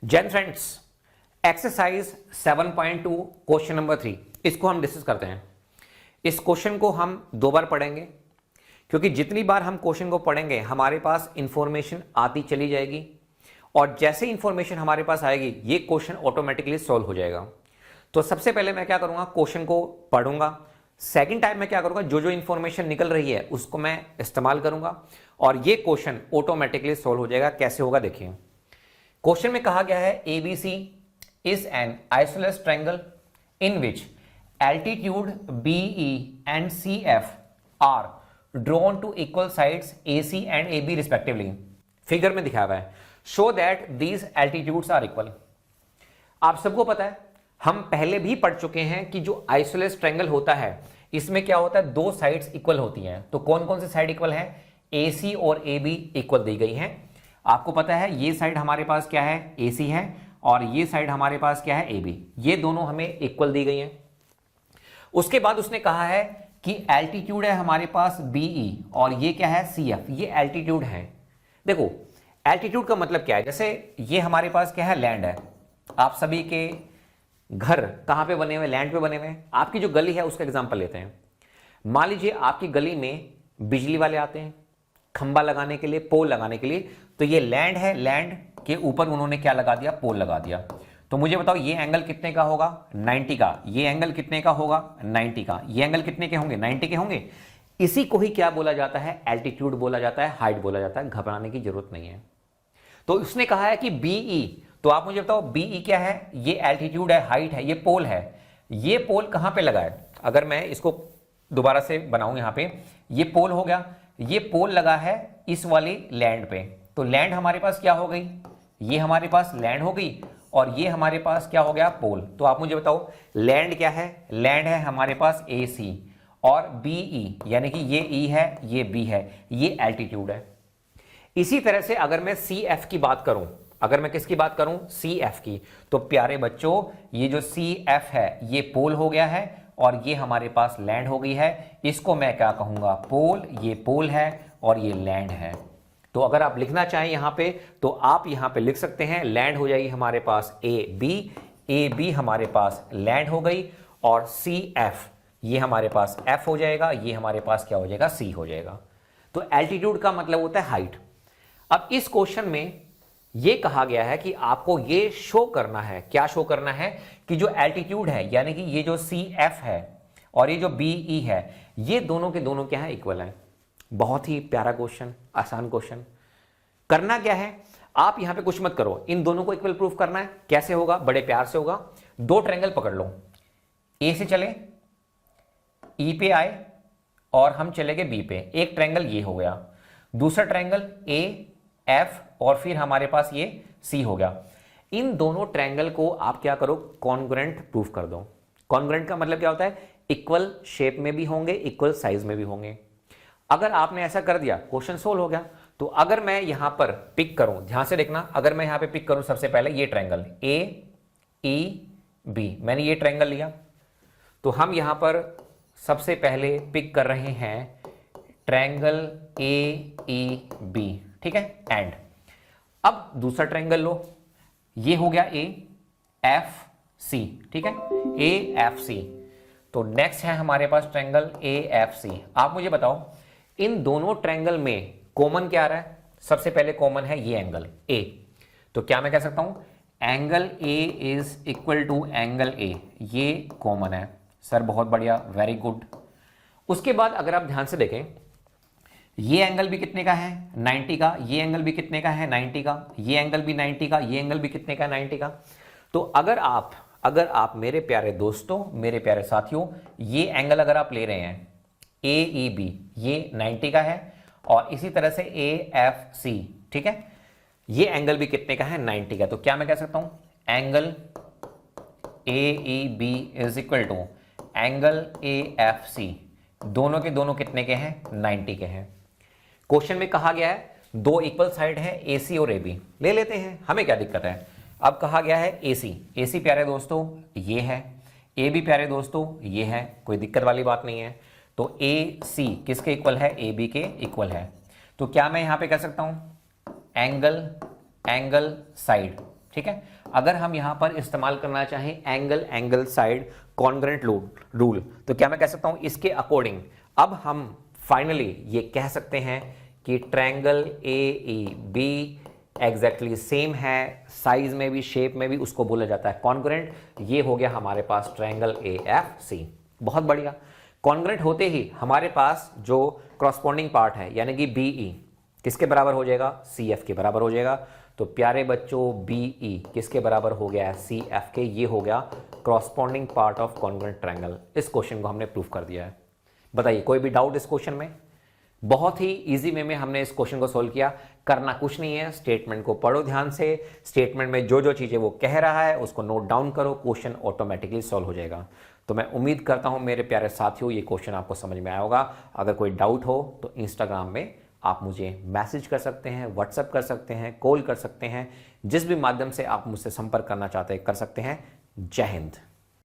Jain friends, exercise 7.2 question number 3 इसको हम discuss करते हैं। इस क्वेश्चन को हम 2 बार पढ़ेंगे क्योंकि जितनी बार हम क्वेश्चन को पढ़ेंगे हमारे पास इंफॉर्मेशन आती चली जाएगी और जैसे इंफॉर्मेशन हमारे पास आएगी ये क्वेश्चन ऑटोमेटिकली सॉल्व हो जाएगा। तो सबसे पहले मैं क्या करूंगा, क्वेश्चन को पढ़ूंगा। सेकंड टाइम मैं क्या करूंगा, जो जो इंफॉर्मेशन निकल रही है उसको मैं इस्तेमाल करूंगा और ये क्वेश्चन ऑटोमेटिकली सॉल्व हो जाएगा। कैसे होगा देखिए। क्वेश्चन में कहा गया है ABC is an isosceles triangle in which altitude BE and CF are drawn to equal sides AC and AB respectively। Figure में दिखाया हुआ है show that these altitudes are equal। आप सबको पता है, हम पहले भी पढ़ चुके हैं कि जो आइसोलेस ट्रायंगल होता है इसमें क्या होता है, 2 साइड्स इक्वल होती हैं। तो कौन कौन सी साइड इक्वल है, AC और AB इक्वल दी गई हैं। आपको पता है ये साइड हमारे पास क्या है, AC है और ये साइड हमारे पास क्या है, AB। ये दोनों हमें इक्वल दी गई हैं। उसके बाद उसने कहा है कि एल्टीट्यूड है हमारे पास BE और ये क्या है, CF। ये एल्टीट्यूड है। देखो एल्टीट्यूड का मतलब क्या है, जैसे ये हमारे पास क्या है, लैंड है। आप सभी के घर कहां पे बने हुए, लैंड पे बने हुए हैं। आपकी जो गली है उसका एग्जांपल लेते हैं। मान लीजिए आपकी गली में बिजली वाले आते हैं खंबा लगाने के लिए, पोल लगाने के लिए। तो ये लैंड है, लैंड के ऊपर उन्होंने क्या लगा दिया, पोल लगा दिया। तो मुझे बताओ ये एंगल कितने का होगा, 90 का। ये एंगल कितने का होगा, 90 का। ये एंगल कितने के होंगे, 90 के होंगे। इसी को ही क्या बोला जाता है, एल्टीट्यूड बोला जाता है, हाइट बोला जाता है। घबराने की जरूरत नहीं है। तो उसने कहा है कि BE, तो आप मुझे बताओ BE क्या है, ये एल्टीट्यूड है, हाइट है, ये पोल है। ये पोल कहां पे लगा है, अगर मैं इसको दोबारा से बनाऊं, यहां पे ये पोल हो गया। ये पोल लगा है इस वाली लैंड पे। तो लैंड हमारे पास क्या हो गई, ये हमारे पास लैंड हो गई और ये हमारे पास क्या हो गया, पोल। तो आप मुझे बताओ लैंड क्या है, लैंड है हमारे पास AC और BE यानी कि ये E है, ये B है, ये एल्टीट्यूड है। इसी तरह से अगर मैं CF की बात करूं, अगर मैं किसकी बात करूं, CF की, तो प्यारे बच्चों ये जो CF है ये पोल हो गया है और ये हमारे पास लैंड हो गई है। इसको मैं क्या कहूंगा, पोल। ये पोल है और ये लैंड है। तो अगर आप लिखना चाहें यहां पे तो आप यहां पे लिख सकते हैं, लैंड हो जाएगी हमारे पास AB हमारे पास लैंड हो गई और CF ये हमारे पास F हो जाएगा, ये हमारे पास क्या हो जाएगा, C हो जाएगा। तो एल्टीट्यूड का मतलब होता है हाइट। अब इस क्वेश्चन में यह कहा गया है कि आपको यह शो करना है, क्या शो करना है, कि जो एल्टीट्यूड है यानी कि ये जो CF है और ये जो BE है ये दोनों के दोनों क्या है, इक्वल है। बहुत ही प्यारा क्वेश्चन, आसान क्वेश्चन। करना क्या है, आप यहां पे कुछ मत करो, इन दोनों को इक्वल प्रूफ करना है। कैसे होगा, बड़े प्यार से होगा। 2 ट्रायंगल पकड़ लो, A से चले, E पे आए और हम चले गए B पे। एक ट्रायंगल ये हो गया, दूसरा ट्रायंगल AF और फिर हमारे पास ये C हो गया। इन दोनों ट्रायंगल को आप क्या करो, कॉन्ग्रुएंट प्रूफ कर दो। कॉन्ग्रुएंट का मतलब क्या होता है, इक्वल शेप में भी होंगे, इक्वल साइज में भी होंगे। अगर आपने ऐसा कर दिया क्वेश्चन सोल्व हो गया। तो अगर मैं यहां पर पिक करूं, ध्यान से देखना, अगर मैं यहां पे पिक करूं सबसे पहले ये ट्रायंगल AEB, मैंने ये ट्रायंगल लिया। तो हम यहां पर सबसे पहले पिक कर रहे हैं ट्रायंगल AEB, ठीक है। एंड अब दूसरा ट्रायंगल लो, ये हो गया AFC, ठीक है, AFC। तो नेक्स्ट है हमारे पास ट्रायंगल AFC। आप मुझे बताओ इन दोनों ट्रायंगल में कॉमन क्या आ रहा है, सबसे पहले कॉमन है ये एंगल A। तो क्या मैं कह सकता हूं, angle A is equal to angle A, ये कॉमन है। सर बहुत बढ़िया, वेरी गुड। उसके बाद अगर आप ध्यान से देखें, ये एंगल भी कितने का है, 90 का। ये एंगल भी कितने का है, 90 का। ये एंगल भी 90 का। ये एंगल भी कितने का, 90 का। तो अगर आप मेरे प्यारे दोस्तों, मेरे प्यारे साथियों, ये एंगल अगर आप ले रहे हैं AEB, ये 90 का है और इसी तरह से AFC, ठीक है, ये एंगल भी कितने का है, 90 का। तो क्या मैं कह सकता हूं, angle AEB is equal to angle AFC, दोनों के दोनों कितने के हैं, 90 के हैं। क्वेश्चन में कहा गया है 2 इक्वल साइड है AC और AB, ले लेते हैं, हमें क्या दिक्कत है। अब कहा गया है AC प्यारे दोस्तों ये है, AB प्यारे दोस्तों ये है, कोई दिक्कत वाली बात नहीं है। तो AC किसके इक्वल है, AB के इक्वल है। तो क्या मैं यहां पे कह सकता हूं, एंगल साइड ठीक है। अगर हम यहां पर इस्तेमाल करना चाहें एंगल साइड कॉन्ग्रुएंट रूल, तो क्या मैं कह सकता हूं इसके अकॉर्डिंग अब हम फाइनली ये कह सकते हैं कि ट्रायंगल AEB एग्जैक्टली सेम है, साइज में भी शेप में भी उसको बोला जाता है कॉन्ग्रुएंट। ये हो गया हमारे पास ट्रायंगल AFC। बहुत बढ़िया। कॉन्ग्रुएंट होते ही हमारे पास जो क्रॉसपोंडिंग पार्ट है यानी कि BE किसके बराबर हो जाएगा, CF के बराबर हो जाएगा। तो प्यारे बच्चों BE किसके बराबर हो गया है, CF के। ये हो गया corresponding part of congruent triangle. इस क्वेश्चन को हमने प्रूव कर दिया है। बताइए कोई भी डाउट इस क्वेश्चन में? बहुत ही इजी वे में हमने इस क्वेश्चन को सोल्व किया। करना कुछ नहीं है, स्टेटमेंट को पढ़ो ध्यान से, स्टेटमेंट में जो जो चीजें वो कह रहा है उसको नोट डाउन करो, क्वेश्चन ऑटोमेटिकली सॉल्व हो जाएगा। तो मैं उम्मीद करता हूं मेरे प्यारे साथियों ये क्वेश्चन आपको समझ में आया होगा। अगर कोई डाउट हो तो इंस्टाग्राम में आप मुझे मैसेज कर सकते हैं, व्हाट्सएप कर सकते हैं, कॉल कर सकते हैं, जिस भी माध्यम से आप मुझसे संपर्क करना चाहते हैं कर सकते हैं। जय हिंद।